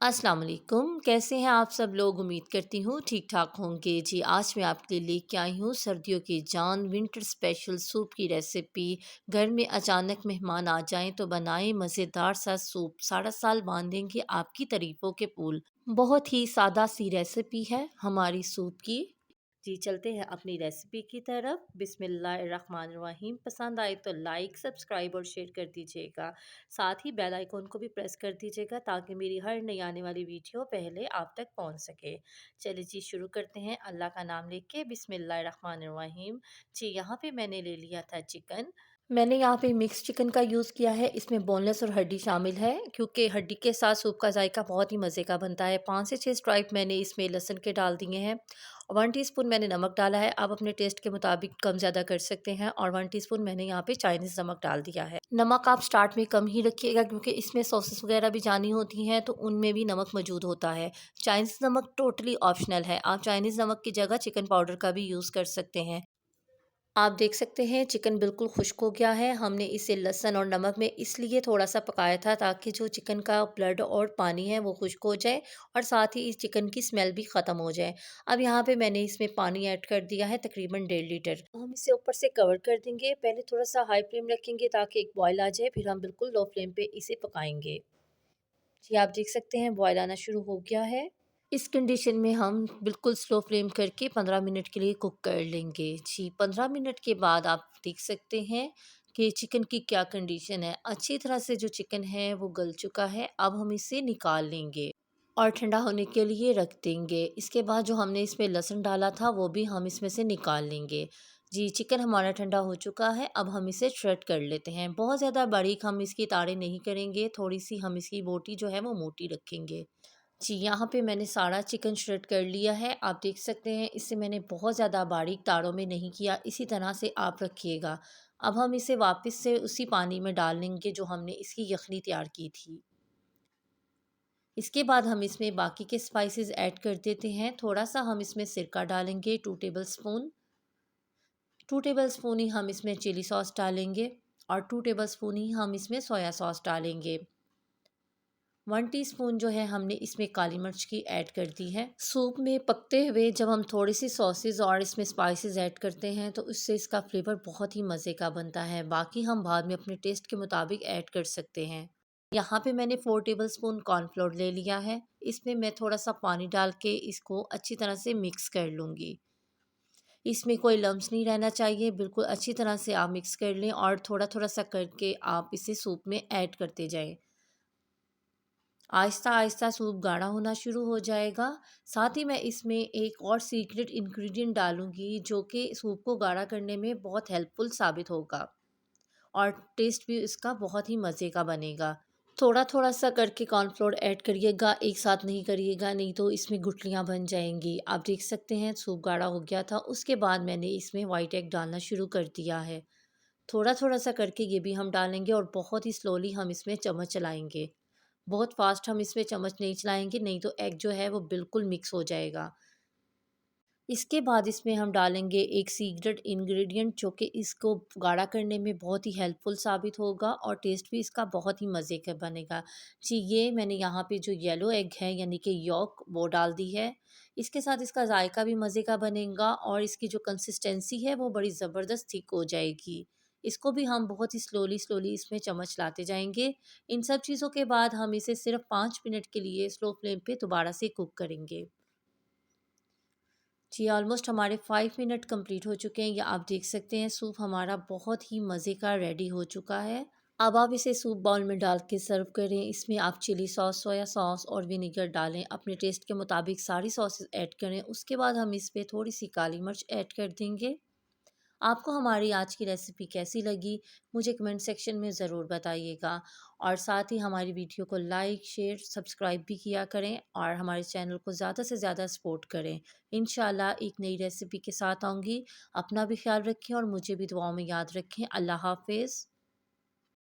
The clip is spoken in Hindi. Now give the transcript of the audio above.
अस्सलाम वालेकुम। कैसे हैं आप सब लोग? उम्मीद करती हूँ ठीक ठाक होंगे। जी, आज मैं आपके लिए लेके आई हूँ सर्दियों की जान विंटर स्पेशल सूप की रेसिपी। घर में अचानक मेहमान आ जाएं तो बनाएं मज़ेदार सा सूप, सारा साल बांधेंगे आपकी तारीफ़ों के पुल। बहुत ही सादा सी रेसिपी है हमारी सूप की। जी, चलते हैं अपनी रेसिपी की तरफ। बिस्मिल्लाहिर्रहमानिर्रहीम। पसंद आए तो लाइक, सब्सक्राइब और शेयर कर दीजिएगा। साथ ही बेल आइकॉन को भी प्रेस कर दीजिएगा ताकि मेरी हर नई आने वाली वीडियो पहले आप तक पहुंच सके। चलिए जी, शुरू करते हैं अल्लाह का नाम लेके। बिस्मिल्लाहिर्रहमानिर्रहीम। जी, यहाँ पे मैंने ले लिया था चिकन। मैंने यहाँ पे मिक्स चिकन का यूज़ किया है। इसमें बोनलेस और हड्डी शामिल है क्योंकि हड्डी के साथ सूप का जायका बहुत ही मज़े का बनता है। 5 से 6 स्ट्राइप मैंने इसमें लहसुन के डाल दिए हैं। 1 टीस्पून मैंने नमक डाला है। आप अपने टेस्ट के मुताबिक कम ज़्यादा कर सकते हैं और 1 टीस्पून मैंने यहाँ पे चाइनीज़ नमक डाल दिया है। नमक आप स्टार्ट में कम ही रखिएगा क्योंकि इसमें सॉसेस वगैरह भी जानी होती हैं तो उनमें भी नमक मौजूद होता है। चाइनीज़ नमक टोटली ऑप्शनल है। आप चाइनीज़ नमक की जगह चिकन पाउडर का भी यूज़ कर सकते हैं। आप देख सकते हैं चिकन बिल्कुल खुश्क हो गया है। हमने इसे लहसुन और नमक में इसलिए थोड़ा-सा पकाया था ताकि जो चिकन का ब्लड और पानी है वो खुश्क हो जाए और साथ ही इस चिकन की स्मेल भी ख़त्म हो जाए। अब यहाँ पे मैंने इसमें पानी ऐड कर दिया है तकरीबन 1.5 लीटर। हम इसे ऊपर से कवर कर देंगे। पहले थोड़ा-सा हाई फ्लेम रखेंगे ताकि एक बॉयल आ जाए, फिर हम बिल्कुल लो फ्लेम पे इसे पकाएँगे। जी, आप देख सकते हैं बॉयल आना शुरू हो गया है। इस कंडीशन में हम बिल्कुल स्लो फ्लेम करके 15 मिनट के लिए कुक कर लेंगे। जी, 15 मिनट के बाद आप देख सकते हैं कि चिकन की क्या कंडीशन है। अच्छी तरह से जो चिकन है वो गल चुका है। अब हम इसे निकाल लेंगे और ठंडा होने के लिए रख देंगे। इसके बाद जो हमने इसमें लहसुन डाला था वो भी हम इसमें से निकाल लेंगे। जी, चिकन हमारा ठंडा हो चुका है। अब हम इसे श्रेड कर लेते हैं। बहुत ज़्यादा बारीक हम इसकी ताड़ें नहीं करेंगे, थोड़ी-सी हम इसकी बोटी जो है वो मोटी रखेंगे। जी, यहाँ पे मैंने सारा चिकन श्रेड कर लिया है। आप देख सकते हैं इसे मैंने बहुत ज़्यादा बारीक तारों में नहीं किया, इसी तरह से आप रखिएगा। अब हम इसे वापस से उसी पानी में डाल लेंगे जो हमने इसकी यखनी तैयार की थी। इसके बाद हम इसमें बाकी के स्पाइसेस ऐड कर देते हैं। थोड़ा-सा हम इसमें सिरका डालेंगे 2 टेबलस्पून। 2 टेबलस्पून ही हम इसमें चिली सॉस डालेंगे और 2 टेबलस्पून ही हम इसमें सोया सॉस डालेंगे। 1 टीस्पून जो है हमने इसमें काली मिर्च की ऐड कर दी है। सूप में पकते हुए जब हम थोड़ी-सी सॉसेज़ और इसमें स्पाइसेस ऐड करते हैं तो उससे इसका फ्लेवर बहुत ही मज़े का बनता है। बाकी हम बाद में अपने टेस्ट के मुताबिक ऐड कर सकते हैं। यहाँ पे मैंने 4 टेबलस्पून कॉर्नफ्लोर ले लिया है। इसमें मैं थोड़ा-सा पानी डाल के इसको अच्छी तरह से मिक्स कर लूँगी। इसमें कोई लम्प्स नहीं रहना चाहिए, बिल्कुल अच्छी तरह से आप मिक्स कर लें और थोड़ा-थोड़ा सा करके आप इसे सूप में ऐड करते जाएँ। आहिस्ता-आहिस्ता सूप गाढ़ा होना शुरू हो जाएगा। साथ ही मैं इसमें एक और सीक्रेट इंग्रीडिएंट डालूँगी जो कि सूप को गाढ़ा करने में बहुत हेल्पफुल साबित होगा और टेस्ट भी इसका बहुत ही मज़े का बनेगा। थोड़ा-थोड़ा सा करके कॉर्नफ्लोर ऐड करिएगा, एक साथ नहीं करिएगा, नहीं तो इसमें गुठलियाँ बन जाएँगी। आप देख सकते हैं सूप गाढ़ा हो गया था, उसके बाद मैंने इसमें व्हाइट एग डालना शुरू कर दिया है। थोड़ा-थोड़ा सा करके ये भी हम डालेंगे और बहुत ही स्लोली हम इसमें चम्मच चलाएँगे। बहुत फ़ास्ट हम इसमें चम्मच नहीं चलाएँगे, नहीं तो एग जो है वो बिल्कुल मिक्स हो जाएगा। इसके बाद इसमें हम डालेंगे एक सीक्रेट इंग्रीडिएंट जो कि इसको गाढ़ा करने में बहुत ही हेल्पफुल साबित होगा और टेस्ट भी इसका बहुत ही मज़े का बनेगा। जी, ये मैंने यहाँ पे जो येलो एग है यानी कि यॉक वो डाल दी है। इसके साथ इसका जायका भी मज़े का बनेगा और इसकी जो कंसिस्टेंसी है वो बड़ी ज़बरदस्त थिक हो जाएगी। इसको भी हम बहुत ही स्लोली-स्लोली इसमें चम्मच लाते जाएँगे। इन सब चीज़ों के बाद हम इसे सिर्फ़ 5 मिनट के लिए स्लो फ्लेम पे दोबारा से कुक करेंगे। जी, ऑलमोस्ट हमारे 5 मिनट कंप्लीट हो चुके हैं। या आप देख सकते हैं सूप हमारा बहुत ही मज़े का रेडी हो चुका है। अब आप इसे सूप बाउल में डाल के सर्व करें। इसमें आप चिली सॉस, सोया सॉस और विनेगर डालें। अपने टेस्ट के मुताबिक सारी सॉसेस ऐड करें। उसके बाद हम इस पे थोड़ी-सी काली मिर्च ऐड कर देंगे। आपको हमारी आज की रेसिपी कैसी लगी मुझे कमेंट सेक्शन में ज़रूर बताइएगा और साथ ही हमारी वीडियो को लाइक शेयर सब्सक्राइब भी किया करें और हमारे चैनल को ज़्यादा से ज़्यादा सपोर्ट करें। इंशाल्लाह एक नई रेसिपी के साथ आऊँगी। अपना भी ख्याल रखें और मुझे भी दुआओं में याद रखें। अल्लाह हाफ़िज़।